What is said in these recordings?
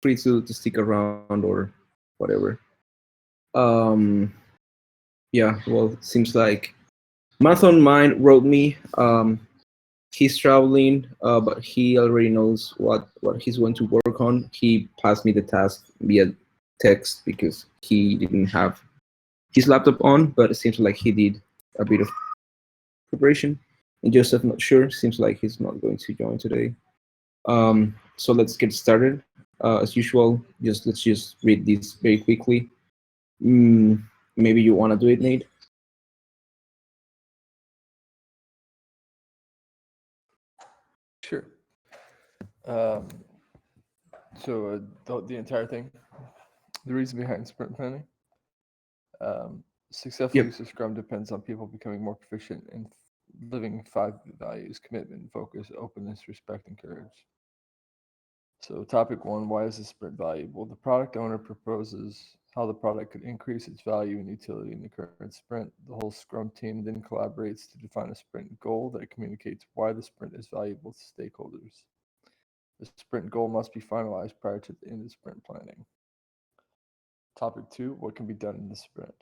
free to stick around or whatever. Um, yeah, well, it seems like Math on Mind wrote me. He's traveling, but he already knows what he's going to work on. He passed me the task via text because he didn't have his laptop on, but it seems like he did a bit of preparation. And Joseph, not sure. Seems like he's not going to join today. So let's get started. As usual, let's just read this very quickly. Maybe you want to do it, Nate? Sure. So the entire thing, the reason behind sprint planning, successful Yep. use of Scrum depends on people becoming more proficient in living 5 values: commitment, focus, openness, respect, and courage. So topic 1, why is the sprint valuable? The product owner proposes how the product could increase its value and utility in the current sprint. The whole Scrum team then collaborates to define a sprint goal that communicates why the sprint is valuable to stakeholders. The sprint goal must be finalized prior to the end of sprint planning. Topic 2, what can be done in the sprint?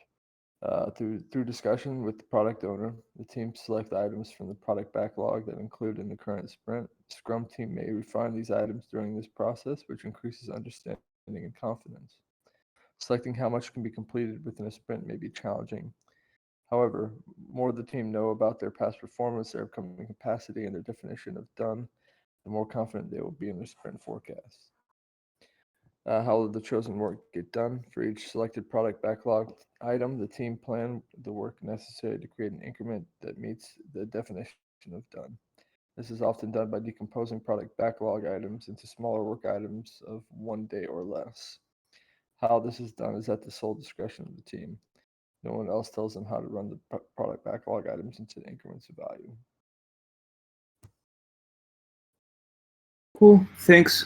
Through discussion with the product owner, the team select items from the product backlog that include in the current sprint. The Scrum team may refine these items during this process, which increases understanding and confidence. Selecting how much can be completed within a sprint may be challenging. However, more the team know about their past performance, their upcoming capacity, and their definition of done, the more confident they will be in their sprint forecast. How will the chosen work get done? For each selected product backlog item, the team plan the work necessary to create an increment that meets the definition of done. This is often done by decomposing product backlog items into smaller work items of 1 day or less. How this is done is at the sole discretion of the team. No one else tells them how to run the product backlog items into increments of value. Cool. Thanks.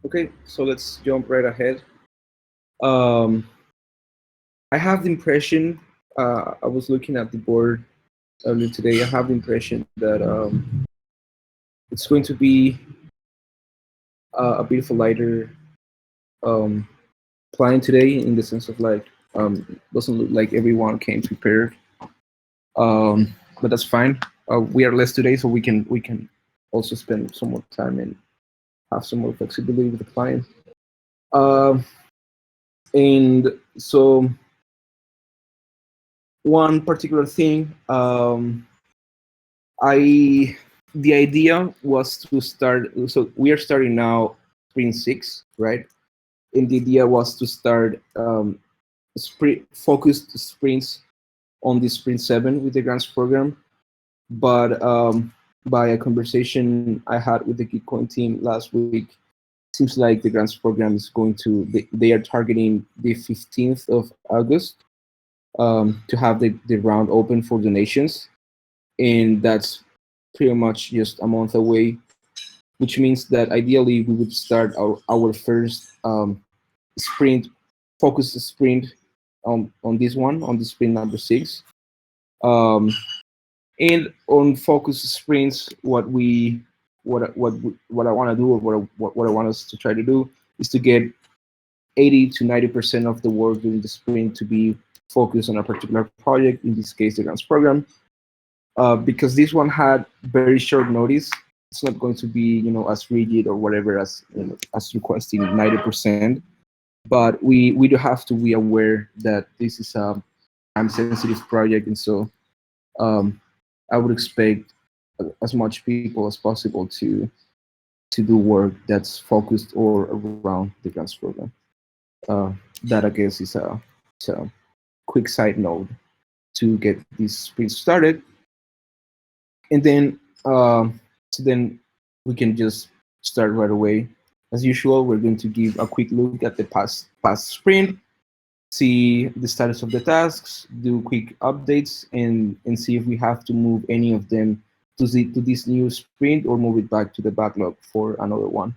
Okay, so let's jump right ahead. Um, I have the impression. I was looking at the board earlier today. I have the impression that it's going to be a bit of a lighter um, plan today, in the sense of like doesn't look like everyone came prepared. But that's fine. We are less today, so we can also spend some more time and have some more flexibility with the client. Um, and so one particular thing, I the idea was to start. So we are starting now sprint 6, right? And the idea was to start sprint focused sprints on the sprint 7 with the grants program. But by a conversation I had with the Gitcoin team last week, seems like the grants program is going to. They are targeting the 15th of August to have the round open for donations, and that's pretty much just a month away, which means that ideally we would start our first sprint, focus sprint on this one, on the sprint number 6. Um, and on focus sprints, what I want to do, or what I want us to try to do, is to get 80 to 90% of the work during the sprint to be focused on a particular project, in this case the grants program. Because this one had very short notice, it's not going to be, as rigid or whatever as, as requesting 90%. But we do have to be aware that this is a time sensitive project, and so um, I would expect as much people as possible to do work that's focused or around the grants program. Uh, that, I guess, is a quick side note to get this sprint started, and then so then we can just start right away. As usual, we're going to give a quick look at the past sprint, see the status of the tasks, do quick updates, and see if we have to move any of them to this new sprint or move it back to the backlog for another one.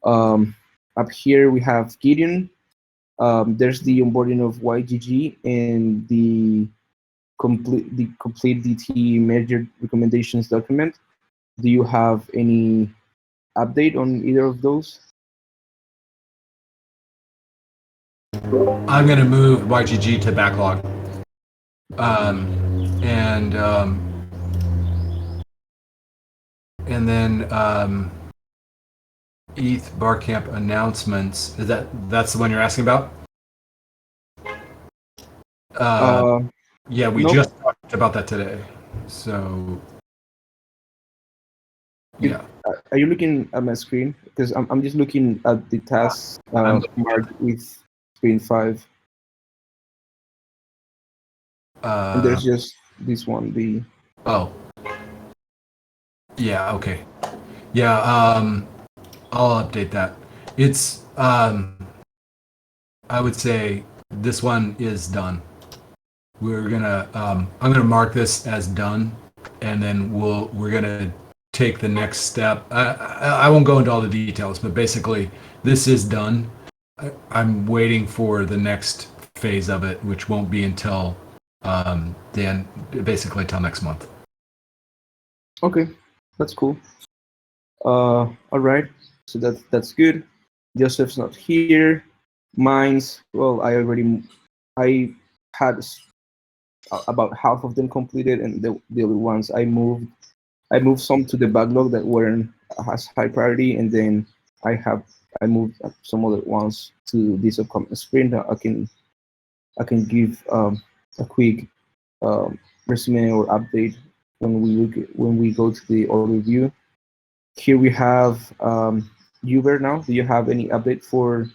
Up here we have Gideon. There's the onboarding of YGG and the complete DT merger recommendations document. Do you have any update on either of those? I'm going to move YGG to backlog. And then ETH Barcamp announcements. That's the one you're asking about? Uh, Yeah, we nope. just talked about that today. So It, yeah. are you looking at my screen? Because I'm just looking at the tasks I'm marked with screen 5, and uh there's just this one. The oh. Yeah, okay. Yeah, I'll update that. It's I would say this one is done. I'm gonna mark this as done, and then we're gonna take the next step. I won't go into all the details, but basically this is done. I'm waiting for the next phase of it, which won't be until then, basically till next month. okay, that's cool. All right, so that's good. Joseph's not here. Mine's, well, I had about half of them completed, and the other ones I moved some to the backlog that weren't as high priority, and then I moved some other ones to this upcoming sprint. I can give a quick resume or update when we go to the overview. Here we have Uber now. Do you have any update for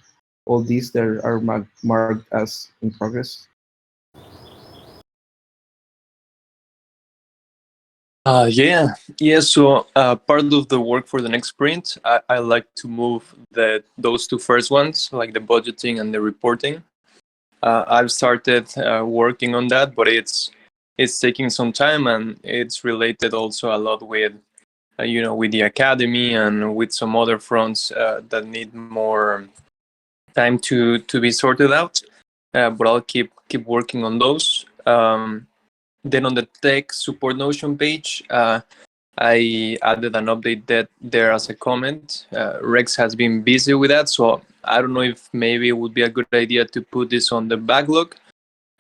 all these that are marked as in progress? Yeah. So part of the work for the next sprint, I like to move those two first ones, like the budgeting and the reporting. I've started working on that, but it's taking some time, and it's related also a lot with with the academy and with some other fronts that need more time to be sorted out. But I'll keep working on those. Then on the tech support Notion page, I added an update that there as a comment. Rex has been busy with that, so I don't know if maybe it would be a good idea to put this on the backlog,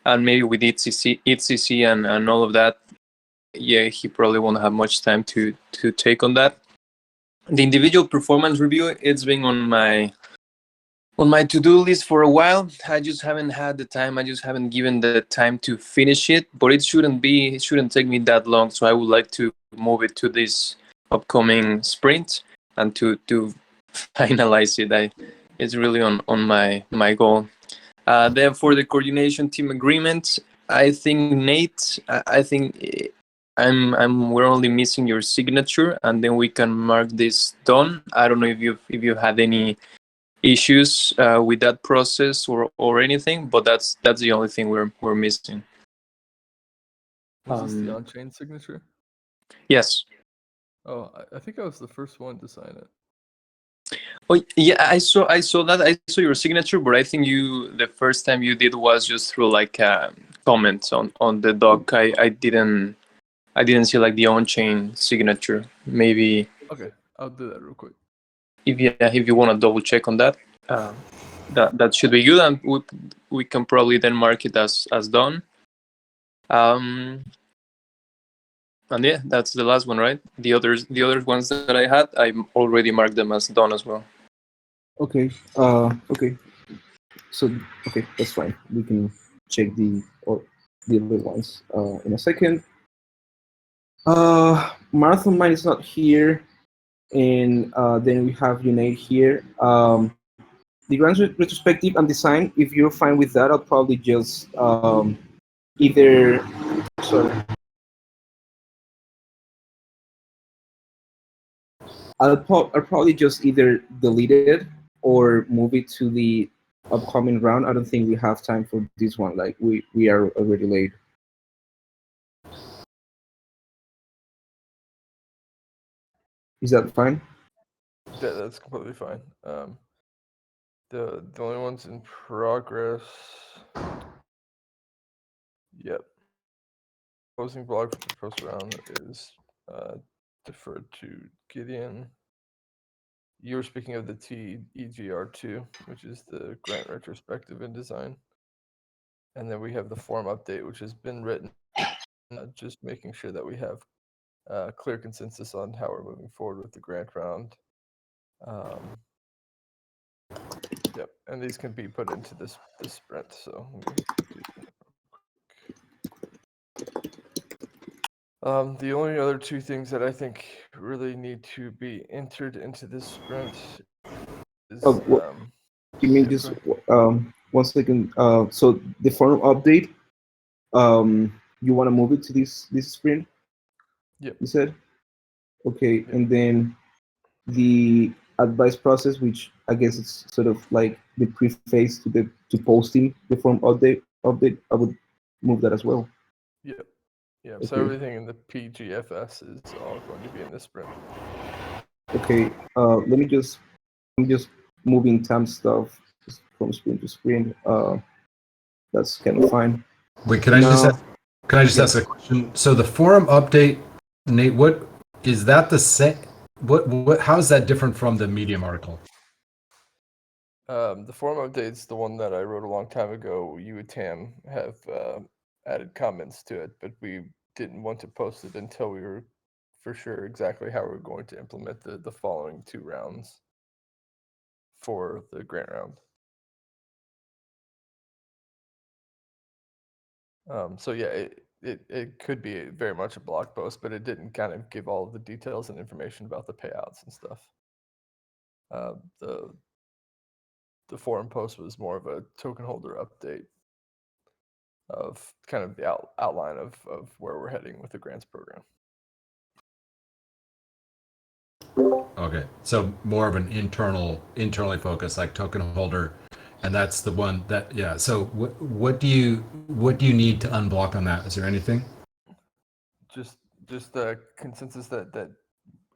and maybe with ETCC and all of that. Yeah, he probably won't have much time to take on that. The individual performance review, it's been on my to-do list for a while. I just haven't had the time. I just haven't given the time to finish it, but it shouldn't take me that long. So I would like to move it to this upcoming sprint and to finalize it. It's really on my goal. Then for the coordination team agreement, I think Nate, I think we're only missing your signature, and then we can mark this done. I don't know if you had any issues with that process or anything, but that's the only thing we're missing. Was this the on-chain signature? Yes. Oh, I think I was the first one to sign it. Oh yeah, I saw that. I saw your signature, but I think the first time you did was just through like comments on the doc. I didn't see like the on-chain signature. Maybe Okay, I'll do that real quick. if you want to double check on that, uh, that should be good, and we can probably then mark it as done. And yeah, that's the last one, right? The other ones that I had, I already marked them as done as well. Okay. Okay. So okay, that's fine. We can check the other ones in a second. Marathon Mine is not here, and then we have Unite here. The grand retrospective and design. If you're fine with that, I'll probably just either sorry, I'll probably just either delete it or move it to the upcoming round. I don't think we have time for this one. Like we are already late. Is that fine? That's completely fine. The only ones in progress. Yep. Closing blog for the first round is deferred to Gideon. You were speaking of the TEGR2, which is the grant retrospective and design. And then we have the form update, which has been written, just making sure that we have clear consensus on how we're moving forward with the grant round. Yep, and these can be put into this sprint. So let me do that. The only other two things that I think really need to be entered into this sprint is You mean yeah, just go ahead. 1 second? So the form update, you want to move it to this sprint? Yep. You said, okay, Yep. and then the advice process, which I guess it's sort of like the preface to posting the form update. I would move that as well. Yep. Yeah. So Okay. everything in the PGFS is all going to be in this sprint. Okay. I'm just moving time stuff from sprint to sprint. That's kind of fine. Wait, can I just Now, ask, can I just yes. ask a question? So the forum update, Nate, what is that the same? What how is that different from the Medium article? The forum update's the one that I wrote a long time ago. You and Tam have added comments to it, but we didn't want to post it until we were for sure exactly how we're going to implement the following two rounds for the grant round. So yeah, it could be very much a blog post, but it didn't kind of give all of the details and information about the payouts and stuff. The forum post was more of a token holder update of kind of the outline of where we're heading with the grants program. Okay, so more of an internally focused, like token holder, and that's the one that yeah. So what do you need to unblock on that? Is there anything? Just the consensus that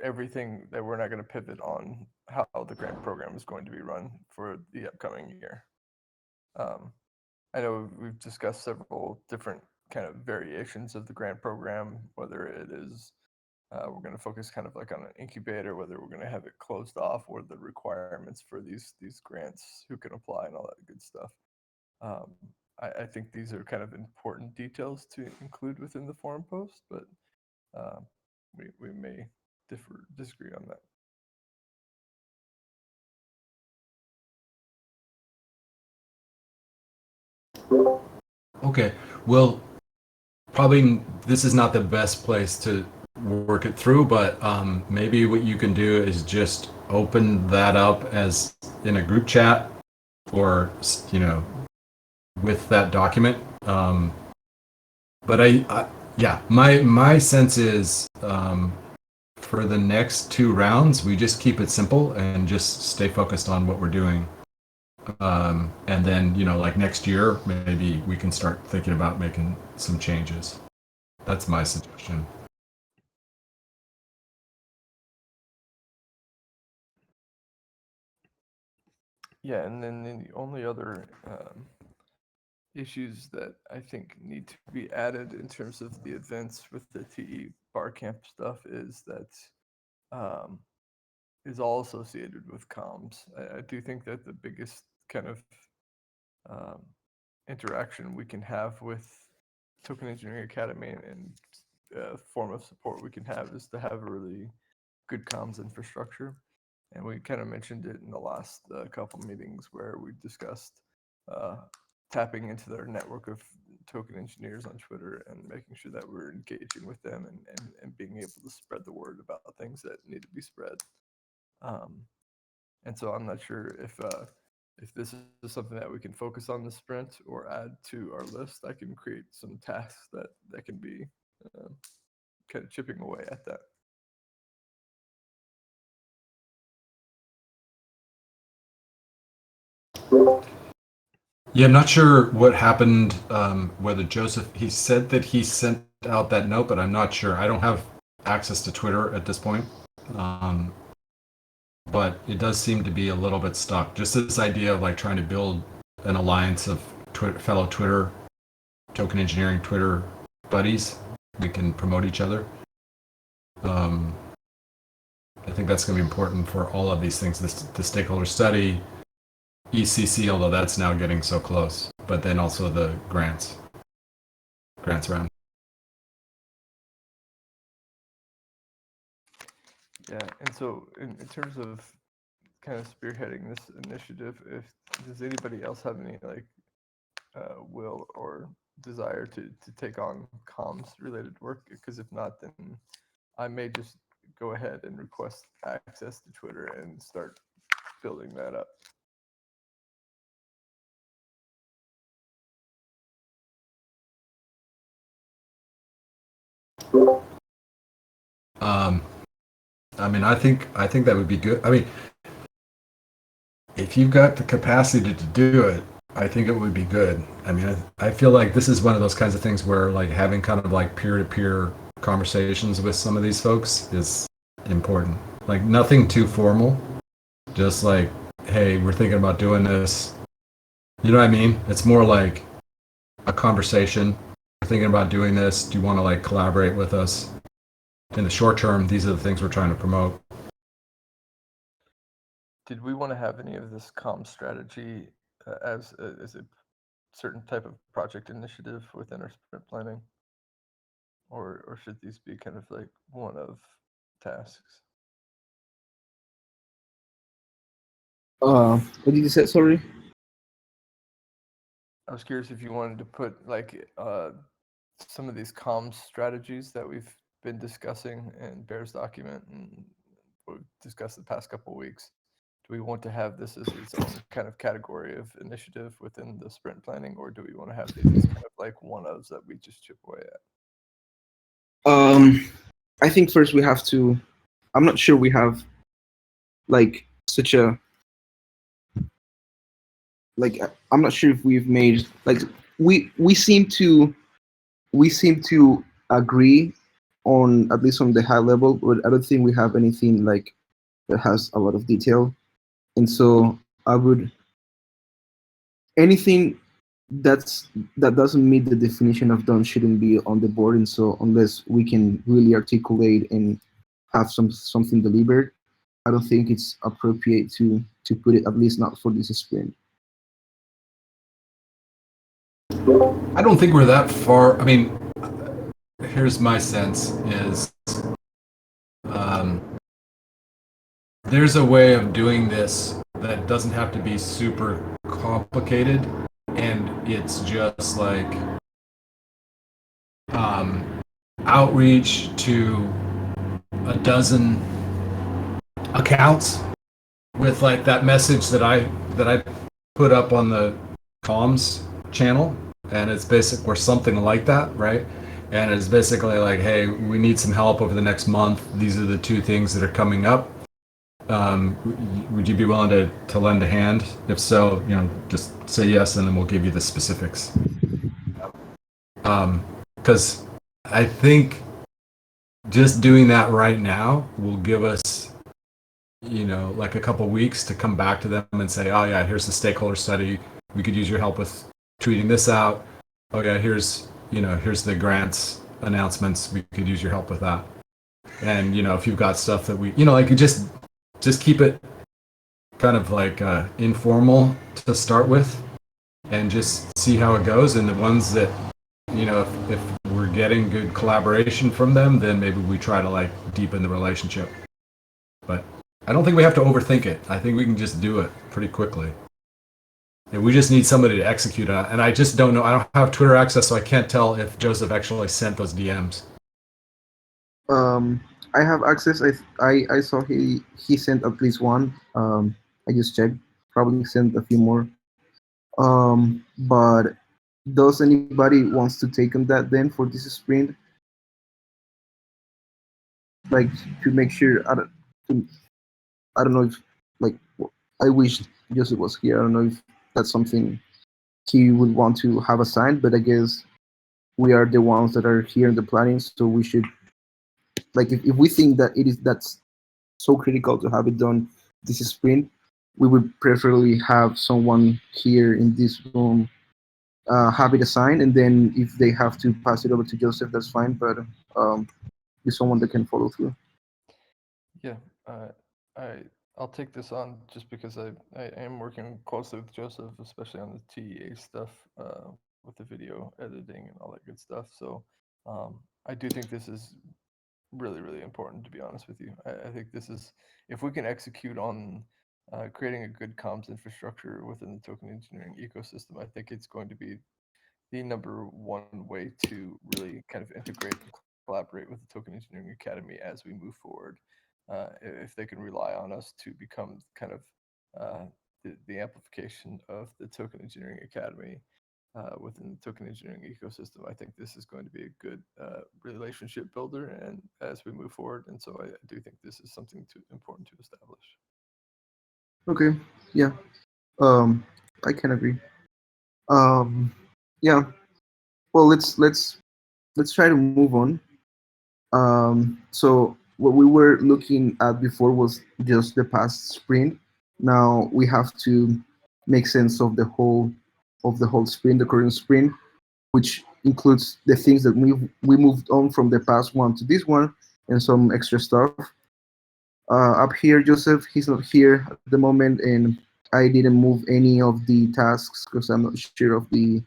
everything that we're not going to pivot on how the grant program is going to be run for the upcoming year. I know we've discussed several different kind of variations of the grant program, whether it is we're going to focus kind of like on an incubator, whether we're going to have it closed off, or the requirements for these grants, who can apply, and all that good stuff. I think these are kind of important details to include within the forum post, but we may disagree on that. Okay, well, probably this is not the best place to work it through, but maybe what you can do is just open that up as in a group chat, or with that document. But yeah, my sense is for the next two rounds, we just keep it simple and just stay focused on what we're doing. And then, like next year, maybe we can start thinking about making some changes. That's my suggestion. Yeah, and then the only other issues that I think need to be added in terms of the events with the TE bar camp stuff is that is all associated with comms. I do think that the biggest kind of interaction we can have with Token Engineering Academy and form of support we can have is to have a really good comms infrastructure. And we kind of mentioned it in the last couple meetings where we discussed tapping into their network of token engineers on Twitter and making sure that we're engaging with them and being able to spread the word about things that need to be spread. And so I'm not sure if this is something that we can focus on the sprint or add to our list. I can create some tasks that can be kind of chipping away at that. Yeah, I'm not sure what happened, whether Joseph, he said that he sent out that note, but I'm not sure. I don't have access to Twitter at this point. But it does seem to be a little bit stuck. Just this idea of like trying to build an alliance of fellow Twitter, token engineering Twitter buddies. We can promote each other. I think that's going to be important for all of these things. The stakeholder study, ECC, although that's now getting so close, but then also the grants round. Yeah, and so in terms of kind of spearheading this initiative, if does anybody else have any like will or desire to take on comms related work? Because if not, then I may just go ahead and request access to Twitter and start building that up. I mean, I think that would be good. I mean, if you've got the capacity to do it, I think it would be good. I mean, I feel like this is one of those kinds of things where like having kind of like peer-to-peer conversations with some of these folks is important. Like nothing too formal, just like, hey, we're thinking about doing this. You know what I mean? It's more like a conversation. We're thinking about doing this. Do you want to like collaborate with us? In the short term, these are the things we're trying to promote. Did we want to have any of this comm strategy as a certain type of project initiative within our sprint planning? Or should these be kind of like one of tasks? What did you say? Sorry. I was curious if you wanted to put like some of these comms strategies that we've been discussing in Bear's document and we've discussed the past couple of weeks. Do we want to have this as its own kind of category of initiative within the sprint planning, or do we want to have these as kind of like one-ofs that we just chip away at? I think first we have to. I'm not sure we have like such a like. I'm not sure if we've made like we seem to agree on at least on the high level, but I don't think we have anything like that has a lot of detail. And so I would anything that doesn't meet the definition of done shouldn't be on the board. And so unless we can really articulate and have something delivered, I don't think it's appropriate to put it, at least not for this sprint. I don't think we're that far. I mean, here's my sense is there's a way of doing this that doesn't have to be super complicated, and it's just like outreach to a dozen accounts with like that message that I put up on the comms channel, and it's basic or something like that, right? And it's basically like, hey, we need some help over the next month. These are the two things that are coming up. Would you be willing to lend a hand? If so, just say yes, and then we'll give you the specifics. Because I think just doing that right now will give us, like a couple weeks to come back to them and say, oh yeah, here's the stakeholder study. We could use your help with tweeting this out. Oh yeah, here's the grants announcements. We could use your help with that. And if you've got stuff that we, like you just keep it kind of like informal to start with, and just see how it goes. And the ones that, if we're getting good collaboration from them, then maybe we try to like deepen the relationship. But I don't think we have to overthink it. I think we can just do it pretty quickly. And we just need somebody to execute on it. And I just don't know. I don't have Twitter access, so I can't tell if Joseph actually sent those DMs. I have access. I saw he sent at least one. I just checked. Probably sent a few more. But does anybody wants to take on that then for this sprint? Like to make sure. I don't know if like I wish Joseph was here. I don't know if that's something he would want to have assigned, but I guess we are the ones that are here in the planning, so we should like if we think that that's so critical to have it done this sprint, we would preferably have someone here in this room have it assigned, and then if they have to pass it over to Joseph, that's fine, but be someone that can follow through. Yeah, I'll take this on just because I am working closely with Joseph, especially on the TEA stuff, with the video editing and all that good stuff. So I do think this is really, really important, to be honest with you. I think this is, if we can execute on creating a good comms infrastructure within the token engineering ecosystem, I think it's going to be the number one way to really kind of integrate and collaborate with the Token Engineering Academy as we move forward. If they can rely on us to become kind of the amplification of the Token Engineering Academy within the token engineering ecosystem, I think this is going to be a good relationship builder, and as we move forward. And so I do think this is something important to establish. Okay, yeah, I can agree. Yeah, well, let's try to move on. So what we were looking at before was just the past sprint. Now we have to make sense of the whole sprint, the current sprint, which includes the things that we moved on from the past one to this one, and some extra stuff. Up here, Joseph, he's not here at the moment, and I didn't move any of the tasks because I'm not sure of the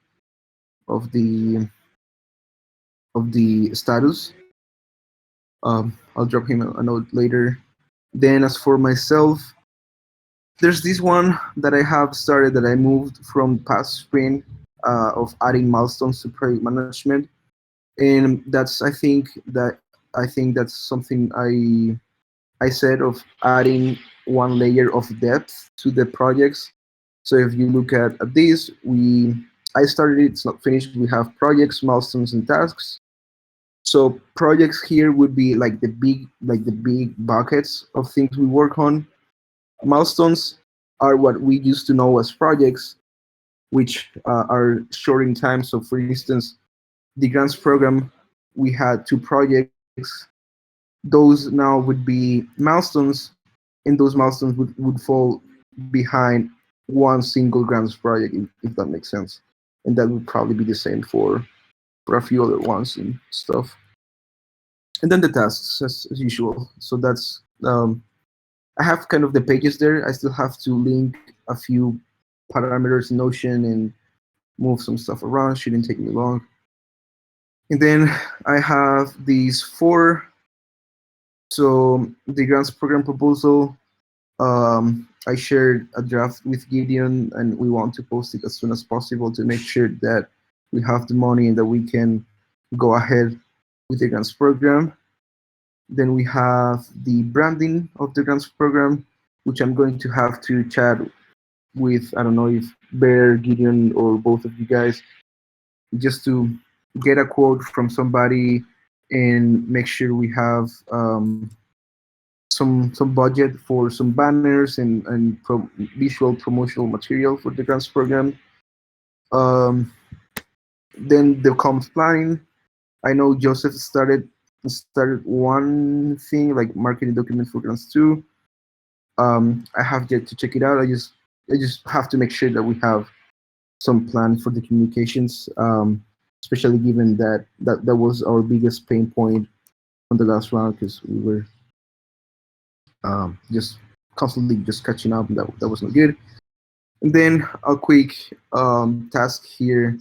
of the status. I'll drop him a note later. Then, as for myself, there's this one that I have started that I moved from past sprint of adding milestones to project management, and I think that's something I said of adding one layer of depth to the projects. So if you look at this, I started it, it's not finished. We have projects, milestones, and tasks. So projects here would be like the big buckets of things we work on. Milestones are what we used to know as projects, which are short in time. So for instance, the grants program, we had 2 projects. Those now would be milestones, and those milestones would fall behind one single grants project, if that makes sense. And that would probably be the same for a few other ones and stuff. And then the tasks as usual. So that's I have kind of the pages there. I still have to link a few parameters in Notion and move some stuff around. Shouldn't take me long. And then I have these 4. So the grants program proposal, I shared a draft with Gideon, and we want to post it as soon as possible to make sure that we have the money and that we can go ahead with the grants program. Then we have the branding of the grants program, which I'm going to have to chat with, I don't know if Bear, Gideon, or both of you guys, just to get a quote from somebody and make sure we have some budget for some banners and visual promotional material for the grants program. Then the comms planning. I know Joseph started one thing like marketing document for grants 2. I have yet to check it out. I just have to make sure that we have some plan for the communications, especially given that was our biggest pain point on the last round, because we were just constantly just catching up, and that was not good. And then a quick task here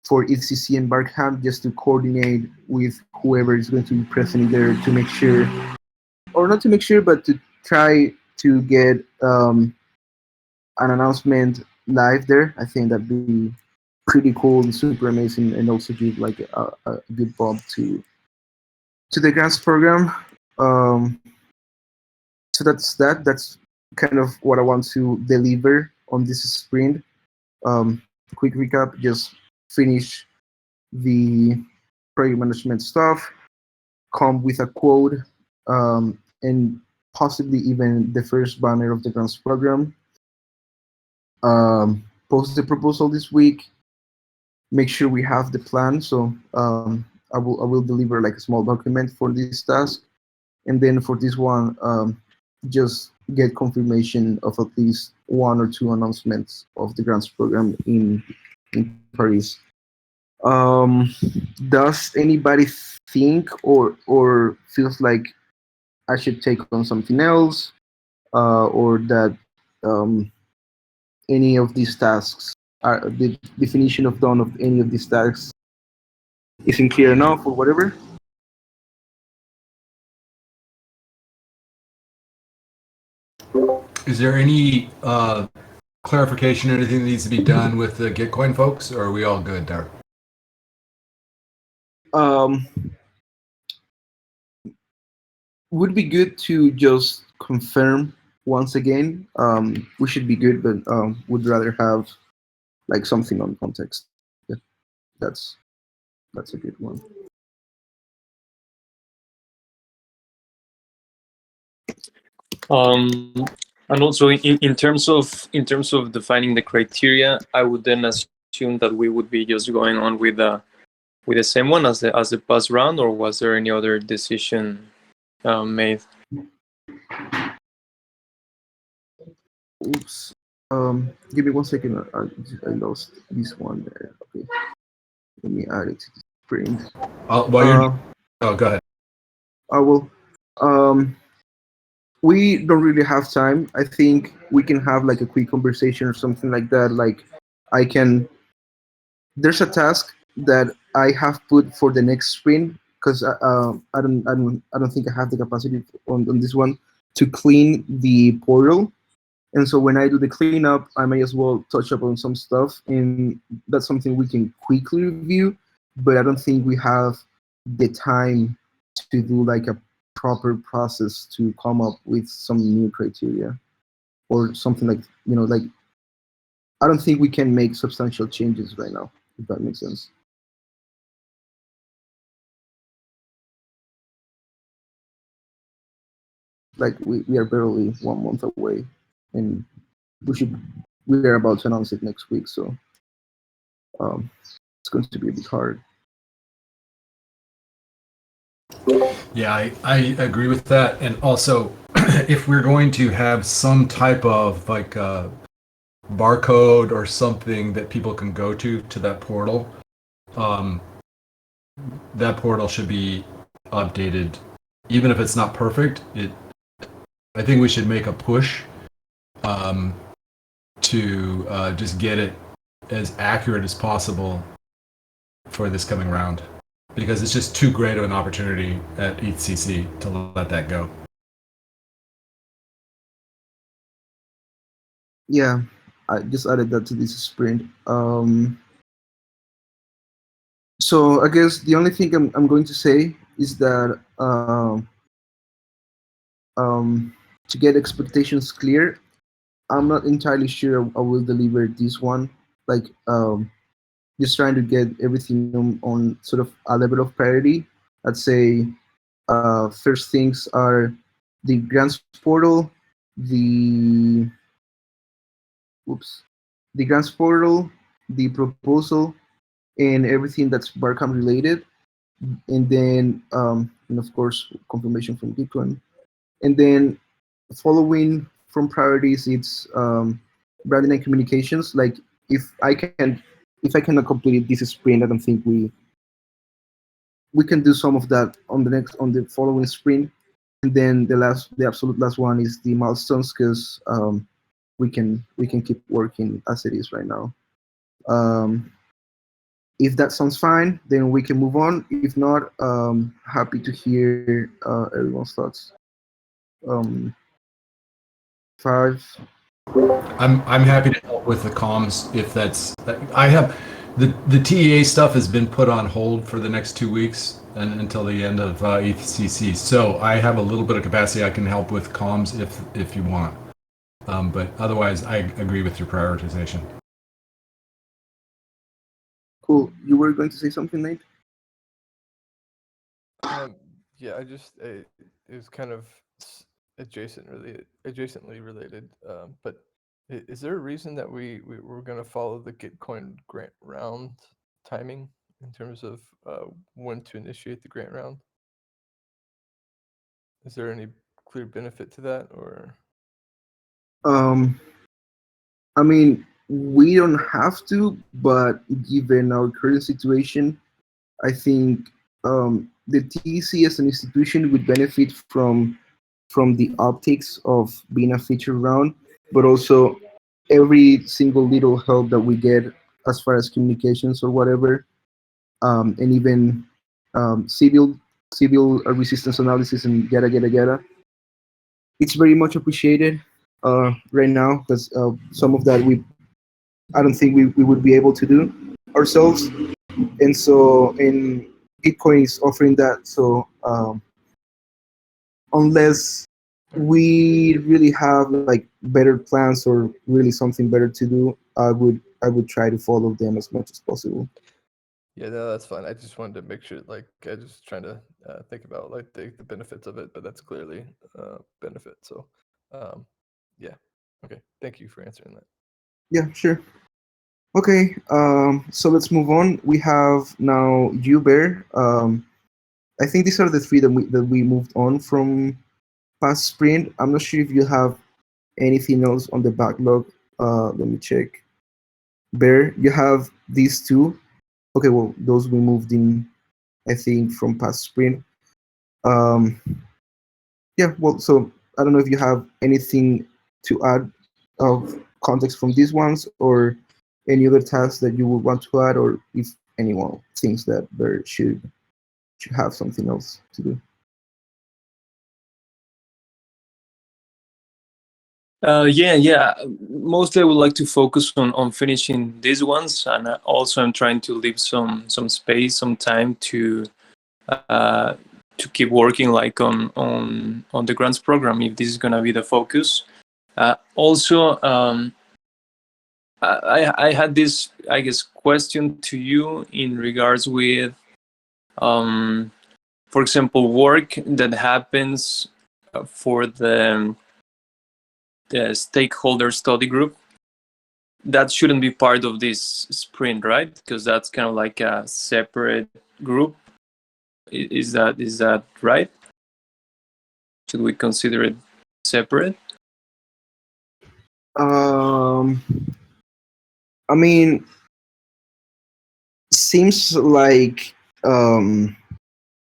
for ECC and Barkham, just to coordinate with whoever is going to be present there to make sure, or not to make sure, but to try to get an announcement live there. I think that'd be pretty cool and super amazing, and also give like a good bump to the grants program. So that's kind of what I want to deliver on this sprint. Quick recap: just finish the project management stuff, come with a quote, and possibly even the first banner of the grants program. Post the proposal this week. Make sure we have the plan. So I will deliver like a small document for this task, and then for this one, just get confirmation of at least 1 or 2 announcements of the grants program in Paris. Does anybody think or feels like I should take on something else, or that any of these tasks are the definition of done of any of these tasks isn't clear enough or whatever. Is there any clarification, anything that needs to be done with the Gitcoin folks, or are we all good there? Would be good to just confirm once again. We should be good, but would rather have like something on context. Yeah, that's a good one. And also in terms of defining the criteria, I would then assume that we would be just going on with the same one as the past round, or was there any other decision made? Oops. Give me 1 second. I lost this one there. Okay. Let me add it to the sprint. Oh, go ahead. I will. We don't really have time. I think we can have like a quick conversation or something like that. Like, there's a task that I have put for the next sprint because I don't think I have the capacity on this one to clean the portal. And so when I do the cleanup, I may as well touch up on some stuff, and that's something we can quickly review. But I don't think we have the time to do like a proper process to come up with some new criteria or something like like I don't think we can make substantial changes right now, if that makes sense. Like we are barely 1 month away, and we are about to announce it next week, so it's going to be a bit hard. Yeah, I agree with that. And also, if we're going to have some type of like barcode or something that people can go to that portal, that portal should be updated. Even if it's not perfect, I think we should make a push to just get it as accurate as possible for this coming round, because it's just too great of an opportunity at ETC to let that go. Yeah, I just added that to this sprint. So I guess the only thing I'm going to say is that to get expectations clear, I'm not entirely sure I will deliver this one. Like just trying to get everything on sort of a level of priority. I'd say first things are the grants portal, the the grants portal, the proposal, and everything that's Barcamp related, and then and of course confirmation from Bitcoin, and then following from priorities, it's branding and communications. Like if I cannot complete this sprint, I don't think we can do some of that on the following sprint, and then the absolute last one is the milestones, because we can keep working as it is right now. If that sounds fine, then we can move on. If not, happy to hear everyone's thoughts. 5. I'm happy to help with the comms if that's. I have the TEA stuff has been put on hold for the next 2 weeks and until the end of ETC. So I have a little bit of capacity. I can help with comms if you want. But otherwise, I agree with your prioritization. Cool. You were going to say something, Nate? Yeah, it was kind of adjacently related. But is there a reason that we're going to follow the Gitcoin grant round timing in terms of when to initiate the grant round? Is there any clear benefit to that, or? I mean, we don't have to, but given our current situation, I think the TEC as an institution would benefit from from the optics of being a feature round, but also every single little help that we get as far as communications or whatever, and even civil resistance analysis and yada yada yada. It's very much appreciated right now because some of that I don't think we would be able to do ourselves, and so and Bitcoin is offering that. So unless we really have like better plans or really something better to do, I would try to follow them as much as possible. Yeah, no, that's fine. I just wanted to make sure, like, I just trying to think about like the benefits of it, but that's clearly benefit. So, um, yeah, okay. Thank you for answering that. Yeah, sure. Okay, so let's move on. We have now you, Bear. I think these are the three that we moved on from past sprint. I'm not sure if you have anything else on the backlog. Let me check. Bear, you have these two. Okay, well, those we moved in, I think, from past sprint. Um, yeah, well, so I don't know if you have anything to add of context from these ones or any other tasks that you would want to add, or if anyone thinks that Bear should have something else to do. Yeah. Mostly, I would like to focus on finishing these ones, and also I'm trying to leave some space, some time to keep working like on the grants program if this is gonna be the focus. Also, I had this, I guess, question to you in regards with, for example, work that happens for the stakeholder study group. That shouldn't be part of this sprint, right? Because that's kind of like a separate group. Is that right? Should we consider it separate? Um, I mean, seems like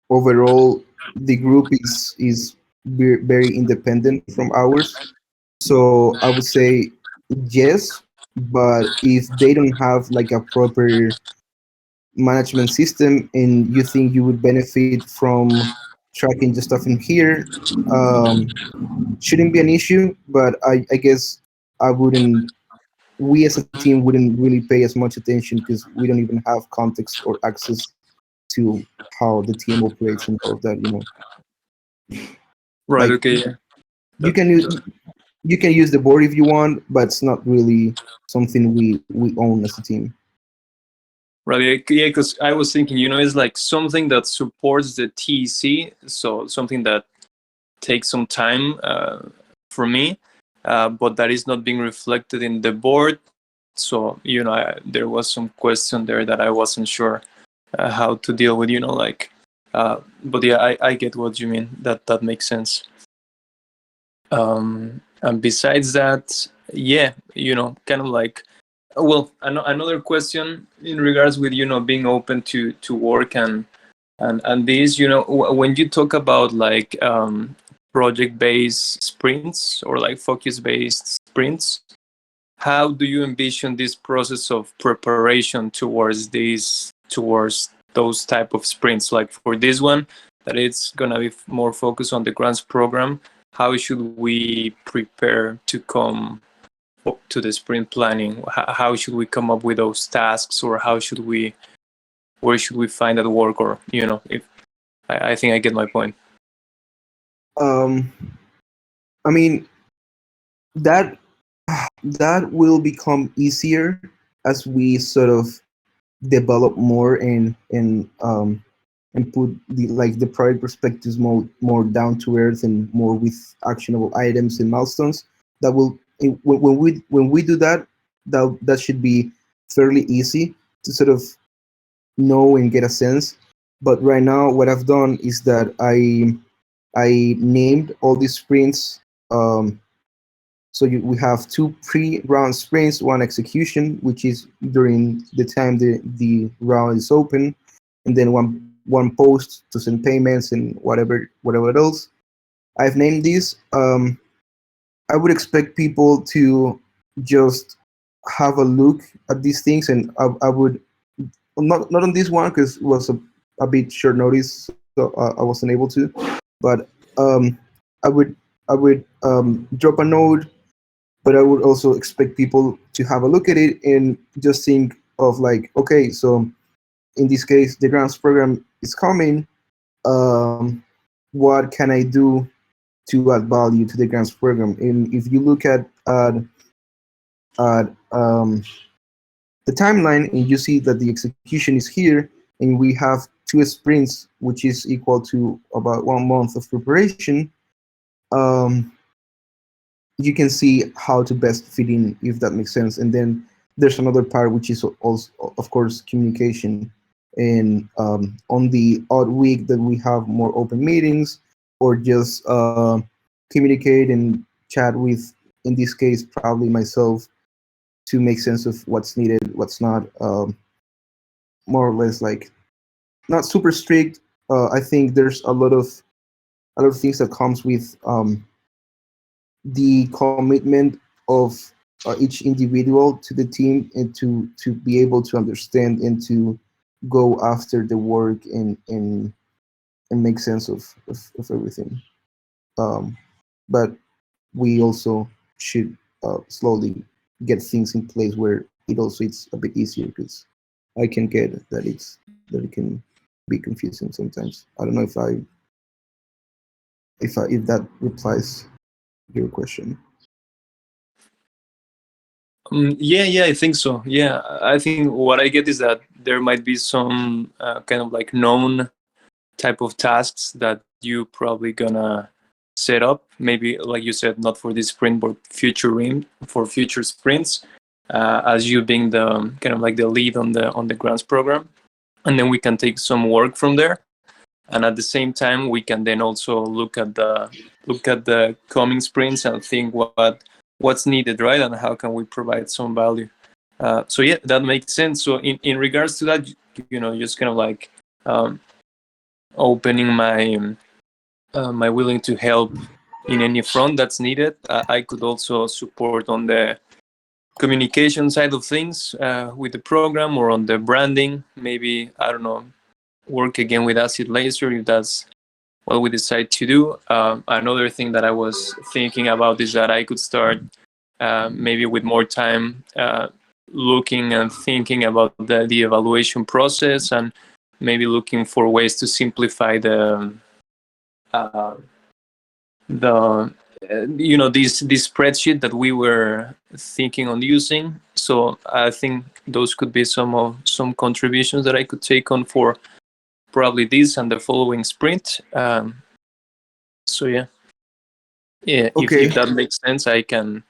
overall the group is very independent from ours. So I would say yes, but if they don't have like a proper management system and you think you would benefit from tracking the stuff in here, shouldn't be an issue. But I guess I wouldn't. We as a team wouldn't really pay as much attention because we don't even have context or access to how the team operates and all of that. Right. Like Okay. Yeah. you can use you can use the board if you want, but it's not really something we own as a team. Right. Yeah. Because I was thinking, it's like something that supports the TEC, so something that takes some time for me, but that is not being reflected in the board. So there was some question there that I wasn't sure how to deal with. Like, but yeah, I get what you mean. That makes sense. And besides that, yeah, kind of like, well, another question in regards with being open to work and this, when you talk about like project-based sprints or like focus-based sprints, how do you envision this process of preparation towards those type of sprints? Like for this one, that it's gonna be more focused on the grants program. How should we prepare to come to the sprint planning? How should we come up with those tasks, or where should we find that work? Or if I think I get my point. Um, I mean that that will become easier as we sort of develop more and put the product perspectives more down to earth and more with actionable items and milestones. That will when we do that, that should be fairly easy to sort of know and get a sense. But right now, what I've done is that I named all these sprints. So we have two pre-round sprints, one execution, which is during the time the round is open, and then one post to send payments and whatever else. I've named these. I would expect people to just have a look at these things, and I would not on this one because it was a bit short notice, so I wasn't able to. But I would drop a note, but I would also expect people to have a look at it and just think of like, okay, so in this case, the grants program is coming. What can I do to add value to the grants program? And if you look at the timeline and you see that the execution is here, and we have 2 sprints, which is equal to about 1 month of preparation, you can see how to best fit in, if that makes sense. And then there's another part, which is also, of course, communication. And on the odd week that we have more open meetings, or just communicate and chat with, in this case, probably myself, to make sense of what's needed, what's not, more or less like not super strict. I think there's a lot of things that comes with the commitment of each individual to the team, and to be able to understand and to go after the work and make sense of everything. But we also should slowly get things in place where it's a bit easier, because I can get that it can be confusing sometimes. I don't know if that replies your question. Yeah, I think so. Yeah, I think what I get is that there might be some kind of like known type of tasks that you probably gonna set up. Maybe, like you said, not for this sprint, but for future sprints, as you being the kind of like the lead on the grants program, and then we can take some work from there. And at the same time, we can then also look at the coming sprints and think what's needed, right, and how can we provide some value. So yeah, that makes sense. So in regards to that, just kind of like opening my my willing to help in any front that's needed. I could also support on the communication side of things with the program, or on the branding. Maybe, I don't know, work again with acid laser if that's what we decide to do. Another thing that I was thinking about is that I could start maybe with more time looking and thinking about the evaluation process, and maybe looking for ways to simplify the this spreadsheet that we were thinking on using. So I think those could be some contributions that I could take on for probably this and the following sprint. So yeah, Okay. if that makes sense, I can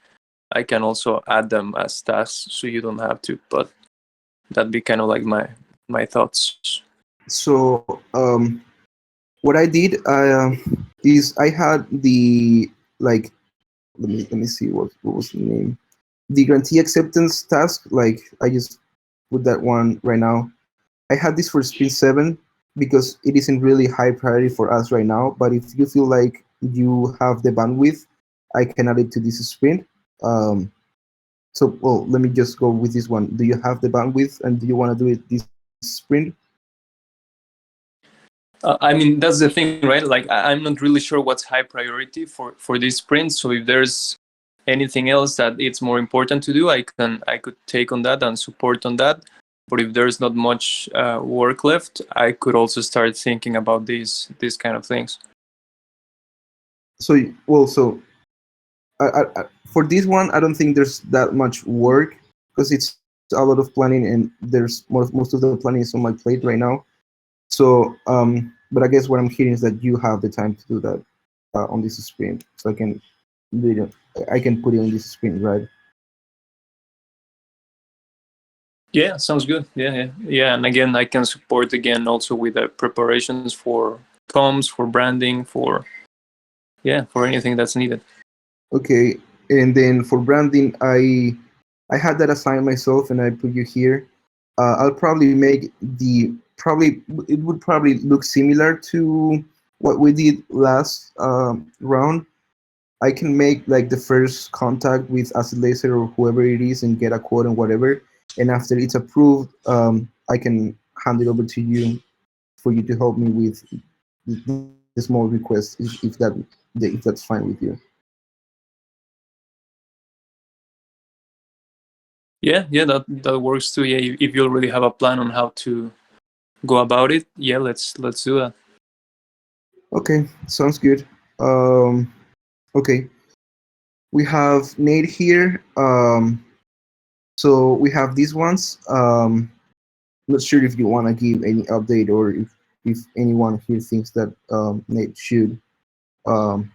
also add them as tasks, so you don't have to. But that'd be kind of like my thoughts. So what I did is I had the, like, let me see what was the name, the grantee acceptance task. Like, I just put that one right now. I had this for sprint 7 because it isn't really high priority for us right now. But if you feel like you have the bandwidth, I can add it to this sprint. So, well, let me just go with this one. Do you have the bandwidth, and do you want to do it this sprint? I mean, that's the thing, right? Like, I'm not really sure what's high priority for this sprint. So if there's anything else that it's more important to do, I could take on that and support on that. But if there's not much work left, I could also start thinking about these kind of things. So, well, so for this one, I don't think there's that much work, because it's a lot of planning, and there's most of the planning is on my plate right now. So, but I guess what I'm hearing is that you have the time to do that on this sprint, so I can put it on this sprint, right? Yeah, sounds good. Yeah. And again, I can support again also with the preparations for comms, for branding, for anything that's needed. Okay, and then for branding, I had that assigned myself, and I put you here. I'll probably make it would probably look similar to what we did last round, I can make like the first contact with Acid Laser or whoever it is and get a quote and whatever. And after it's approved, I can hand it over to you for you to help me with the small request if that's fine with you. Yeah, that works too. Yeah, if you already have a plan on how to go about it, yeah, let's do that. Okay, sounds good. Okay, we have Nate here. So we have these ones. Not sure if you want to give any update or if anyone here thinks that Nate um,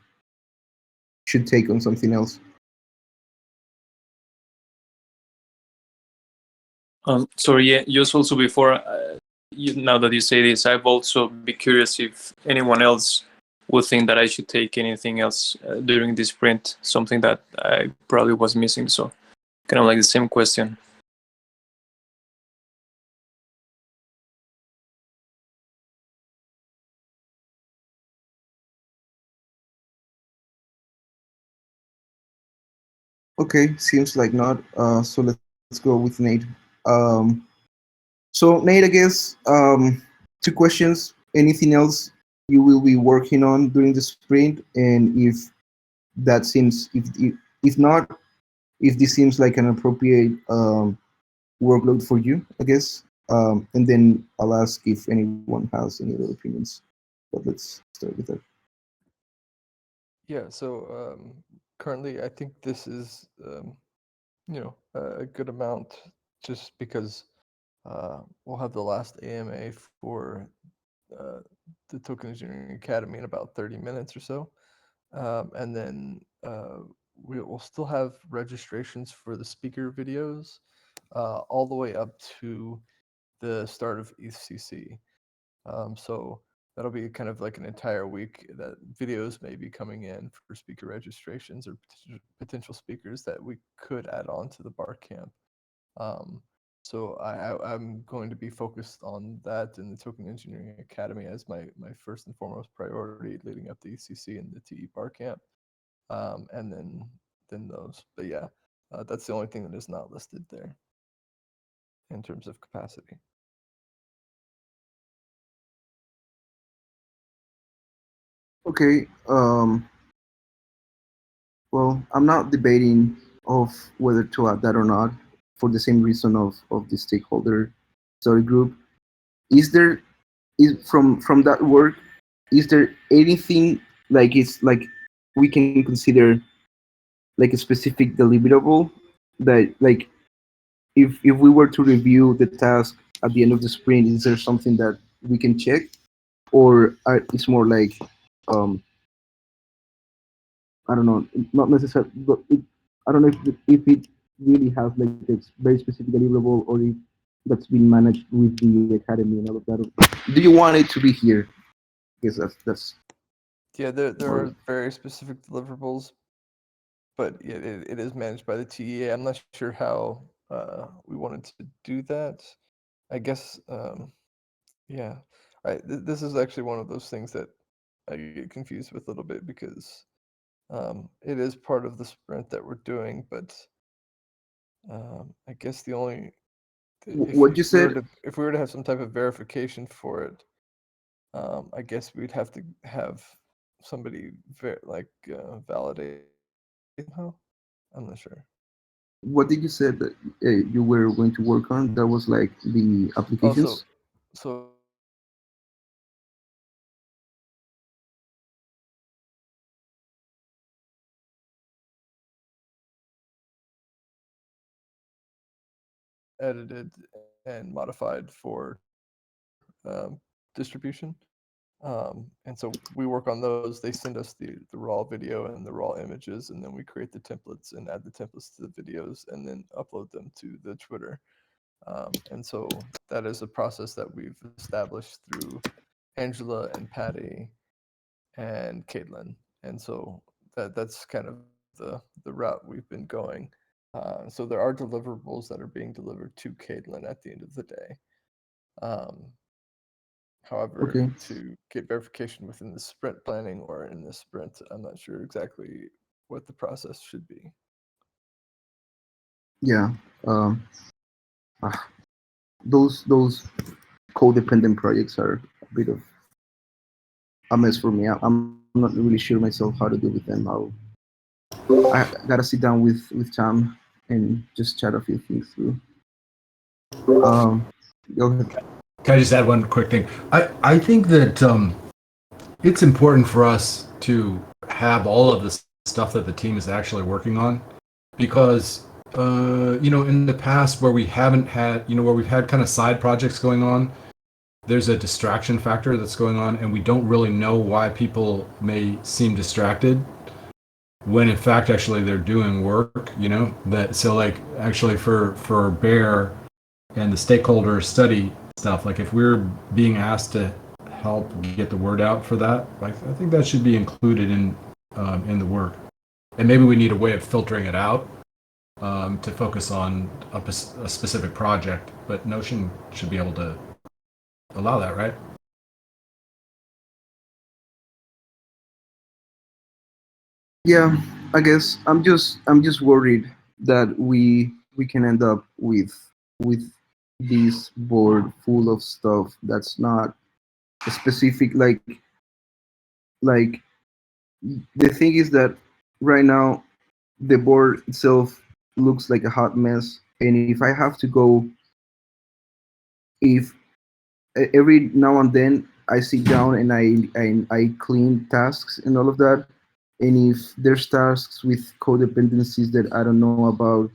should take on something else. Sorry, yeah, just also before now that you say this, I've also be curious if anyone else would think that I should take anything else during this sprint, something that I probably was missing. So kind of like the same question. Okay, seems like not. So let's go with Nate. Um, so Nate, I guess two questions. Anything else you will be working on during the sprint, and if that seems if not, if this seems like an appropriate workload for you, I guess. And then I'll ask if anyone has any other opinions. But let's start with that. Yeah, so currently I think this is a good amount just because we'll have the last AMA for uh, the Token Engineering Academy in about 30 minutes or so. And then we will still have registrations for the speaker videos all the way up to the start of ECC. So that'll be kind of like an entire week that videos may be coming in for speaker registrations or potential speakers that we could add on to the bar camp. Um, so I'm going to be focused on that in the Token Engineering Academy as my first and foremost priority leading up to ECC and the TE bar camp. And then those. But yeah, that's the only thing that is not listed there in terms of capacity. Okay. Well, I'm not debating of whether to add that or not for the same reason of the stakeholder study group. Is there is from that work? Is there anything like it's like we can consider like a specific deliverable that like if we were to review the task at the end of the sprint, is there something that we can check, or it's more like I don't know, not necessarily, but I don't know if it really has like a very specific deliverable or if that's been managed with the academy and all of that. Do you want it to be here? Yes, that's Yeah, there more. are very specific deliverables, but it is managed by the TEA. I'm not sure how we wanted to do that. I guess, yeah. This is actually one of those things that I get confused with a little bit because it is part of the sprint that we're doing, but I guess the only What you said. if we were to have some type of verification for it, I guess we'd have to have somebody validate somehow. I'm not sure. What did you say that you were going to work on? That was like the Also, applications. so edited and modified for distribution. And so we work on those. They send us the raw video and the raw images, and then we create the templates and add the templates to the videos, and then upload them to the Twitter. And so that is a process that we've established through Angela and Patty and Caitlin. And so that's kind of the route we've been going. So there are deliverables that are being delivered to Caitlin at the end of the day. Um, However, Okay. to get verification within the sprint planning or in the sprint, I'm not sure exactly what the process should be. Yeah. Um, ah, those codependent projects are a bit of a mess for me. I'm not really sure myself how to deal with them. I gotta sit down with Tom and just chat a few things through. Um, Go ahead. Can I just add one quick thing? I think that it's important for us to have all of the stuff that the team is actually working on, because in the past where we haven't had, where we've had kind of side projects going on, there's a distraction factor that's going on, and we don't really know why people may seem distracted when in fact actually they're doing work. That so like actually for Bear and the stakeholder study stuff, like if we're being asked to help get the word out for that, like I think that should be included in the work, and maybe we need a way of filtering it out to focus on a specific project, but Notion should be able to allow that, right? Yeah, I guess I'm just worried that we can end up with this board full of stuff that's not specific. Like the thing is that right now the board itself looks like a hot mess, and if I have to go, if every now and then I sit down and I clean tasks and all of that, and if there's tasks with codependencies that I don't know about,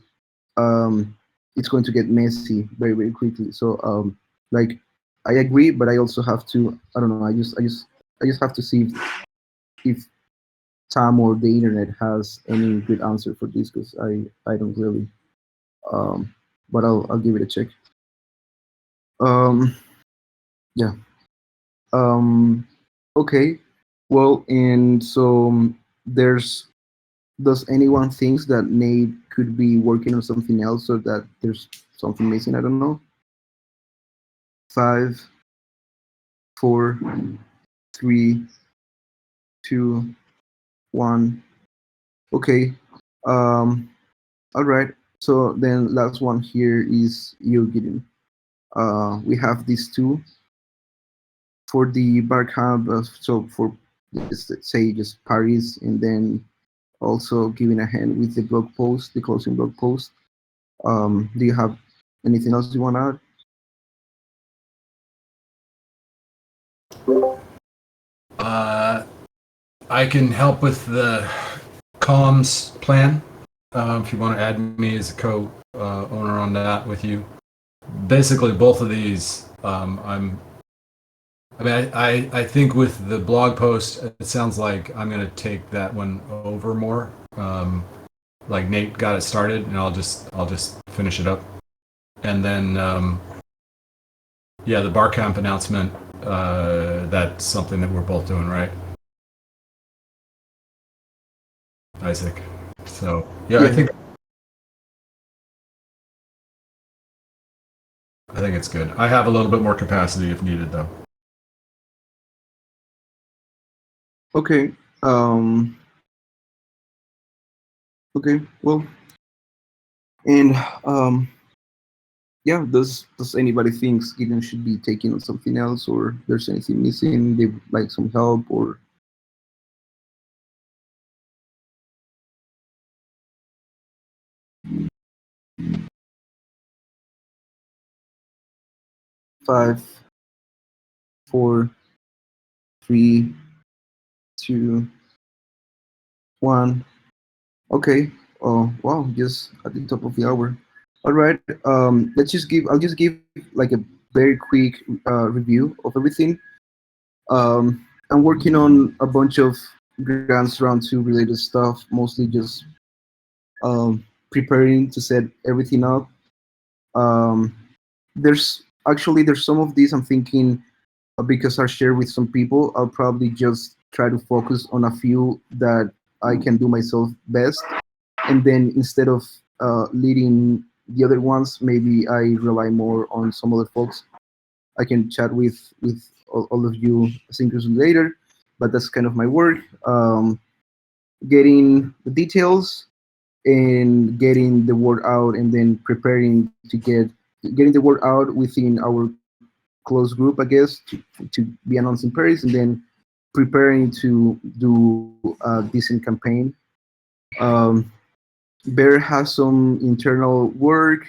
it's going to get messy very very quickly. So like I agree, but I also have to, I don't know, I just have to see if Tom or the internet has any good answer for this, because I don't really. Um, but I'll give it a check. Um, yeah. Um, okay. Well, and so there's does anyone thinks that Nate could be working on something else, or that there's something missing? I don't know. 5, 4, 3, 2, 1. Okay. Um, all right. So then last one here is you, Gideon. We have these two for the Barcamp. So for just, let's say, just Paris, and then also giving a hand with the blog post, the closing blog post. Do you have anything else you want to add? I can help with the comms plan if you want to add me as a co-owner on that with you. Basically, both of these, I think with the blog post, it sounds like I'm going to take that one over more. Like Nate got it started, and I'll just finish it up, and then the Barcamp announcement. That's something that we're both doing, right, Isaac? So yeah. I think it's good. I have a little bit more capacity if needed, though. Okay. Okay. Well, and yeah. Does anybody think Gideon should be taking on something else, or there's anything missing? They would like some help, or 5, 4, 3, 2, 1. Okay. Oh wow, just at the top of the hour. All right. I'll just give like a very quick review of everything. I'm working on a bunch of grants round 2 related stuff, mostly just preparing to set everything up. Um, there's some of these I'm thinking, because I share with some people, I'll probably just try to focus on a few that I can do myself best, and then instead of leading the other ones, maybe I rely more on some other folks. I can chat with all of you asynchronously later, but that's kind of my work. Getting the details and getting the word out, and then preparing to getting the word out within our close group, I guess, to be announced in Paris, and then preparing to do a decent campaign. Um, Bear has some internal work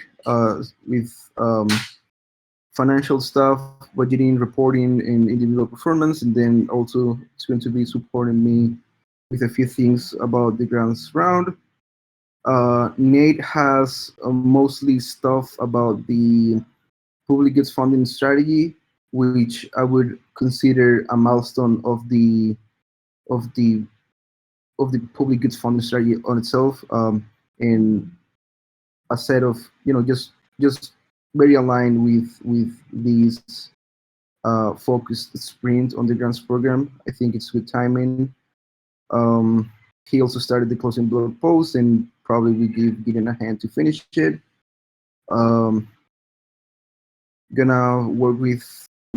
with financial stuff, budgeting, reporting, and individual performance, and then also it's going to be supporting me with a few things about the grants round. Nate has mostly stuff about the public goods funding strategy, which I would consider a milestone of the of the public goods funding strategy on itself, and a set of just very aligned with these focused sprint on the grants program. I think it's good timing. He also started the closing blog post, and probably we give Gideon a hand to finish it. Um, gonna work with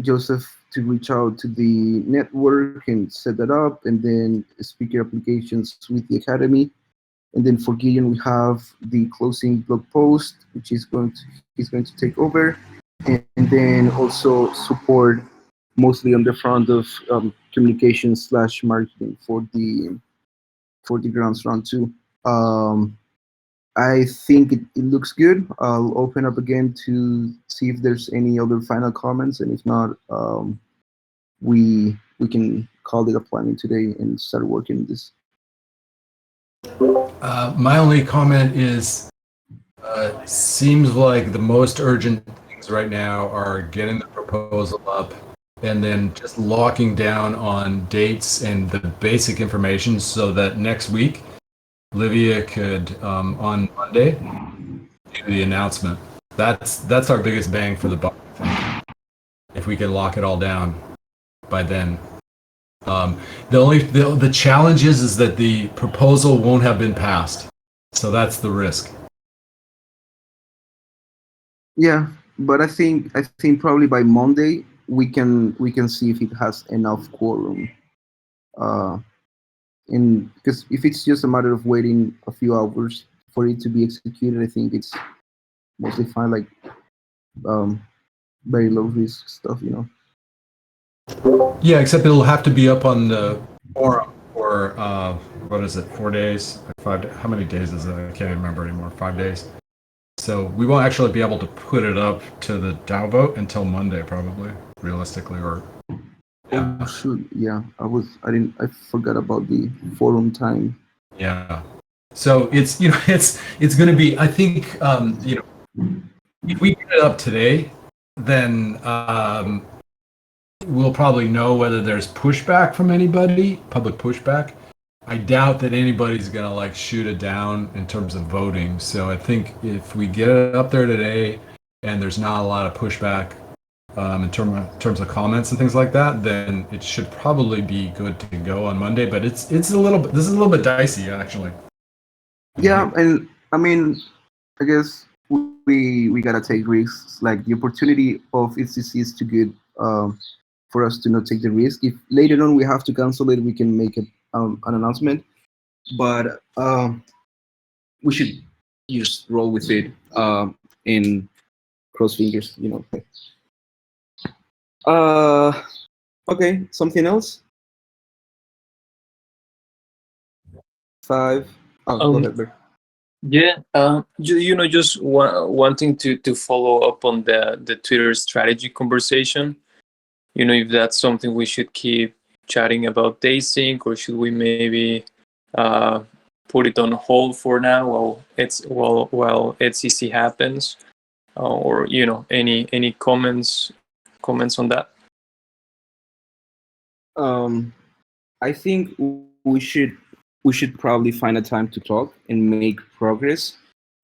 Joseph to reach out to the network and set that up, and then speaker applications with the academy. And then for Gideon, we have the closing blog post, which he's going to take over, and then also support mostly on the front of communications / marketing for the grants round 2. I think it looks good. I'll open up again to see if there's any other final comments, and if not, we can call it a planning today and start working on this. My only comment is, seems like the most urgent things right now are getting the proposal up and then just locking down on dates and the basic information so that next week Olivia could, on Monday, do the announcement. That's our biggest bang for the buck, I think, if we could lock it all down by then. The challenge is that the proposal won't have been passed, so that's the risk. Yeah, but I think probably by Monday we can see if it has enough quorum. And because if it's just a matter of waiting a few hours for it to be executed, I think it's mostly fine. Like very low risk stuff, Yeah, except it'll have to be up on the forum for what is it, 4 days? 5? How many days is it? I can't remember anymore. 5 days. So we won't actually be able to put it up to the Dow vote until Monday, probably, realistically, or. Yeah. Oh shoot! Yeah, I forgot about the forum time. Yeah. So it's it's going to be, I think, if we get it up today, then we'll probably know whether there's pushback from anybody, public pushback. I doubt that anybody's gonna shoot it down in terms of voting. So I think if we get it up there today and there's not a lot of pushback in terms of comments and things like that, then it should probably be good to go on Monday. But this is a little bit dicey, actually. Yeah, and I mean, I guess we gotta take risks. Like the opportunity of ECC is too good for us to not take the risk. If later on we have to cancel it, we can make an announcement. But we should just roll with it and cross fingers, Okay, something else? 5. Go ahead, Bert. Yeah, just wanting to follow up on the Twitter strategy conversation. If that's something we should keep chatting about async, or should we maybe put it on hold for now while ECC happens, or any comments on that? I think we should probably find a time to talk and make progress,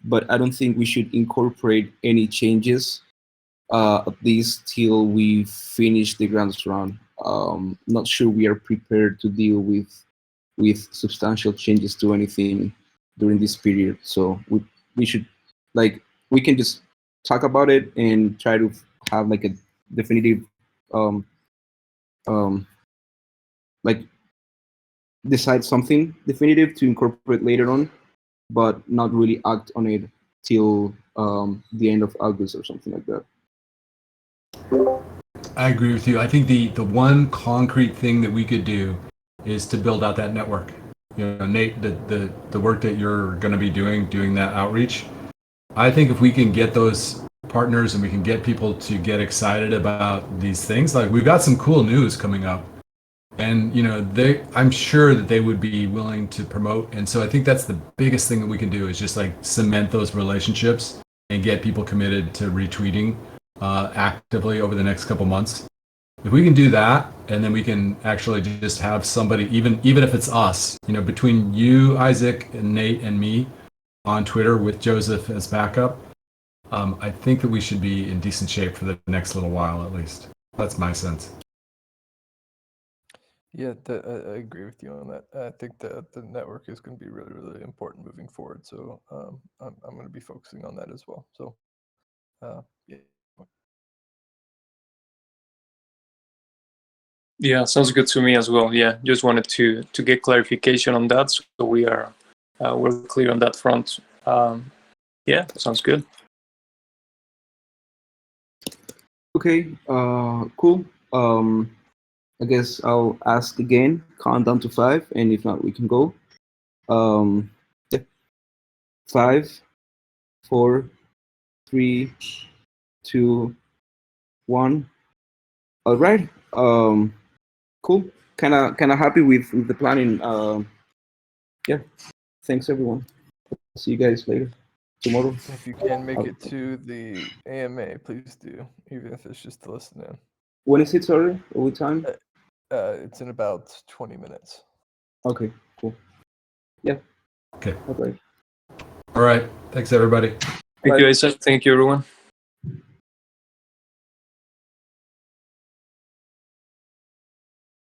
but I don't think we should incorporate any changes at least till we finish the grants round. Not sure we are prepared to deal with substantial changes to anything during this period. So we should we can just talk about it and try to have a definitive like decide something definitive to incorporate later on, but not really act on it till the end of August or something like that. I agree with you. I think the one concrete thing that we could do is to build out that network. You know, Nate, the work that you're going to be doing that outreach. I think if we can get those partners and we can get people to get excited about these things, like we've got some cool news coming up, and you know, I'm sure that they would be willing to promote. And so I think that's the biggest thing that we can do is just like cement those relationships and get people committed to retweeting actively over the next couple months. If we can do that, and then we can actually just have somebody, even if it's us, you know, between you, Isaac, and Nate, and me on Twitter with Joseph as backup, I think that we should be in decent shape for the next little while at least. That's my sense. Yeah, I agree with you on that. I think that the network is going to be really, really important moving forward. So I'm going to be focusing on that as well. So yeah. Yeah, sounds good to me as well. Yeah, just wanted to get clarification on that, so we're clear on that front. Yeah, sounds good. Okay, cool. I guess I'll ask again, count down to 5, and if not, we can go. Yeah. 5, 4, 3, 2, 1. All right. Cool. Kind of happy with the planning. Yeah. Thanks everyone. See you guys later tomorrow. If you can make it to the AMA, please do, even if it's just to listen in. When is it, sorry? What time? It's in about 20 minutes. Okay, cool. Yeah. Okay. Okay. All right. Thanks, everybody. Thank you, Isaac. Thank you, everyone.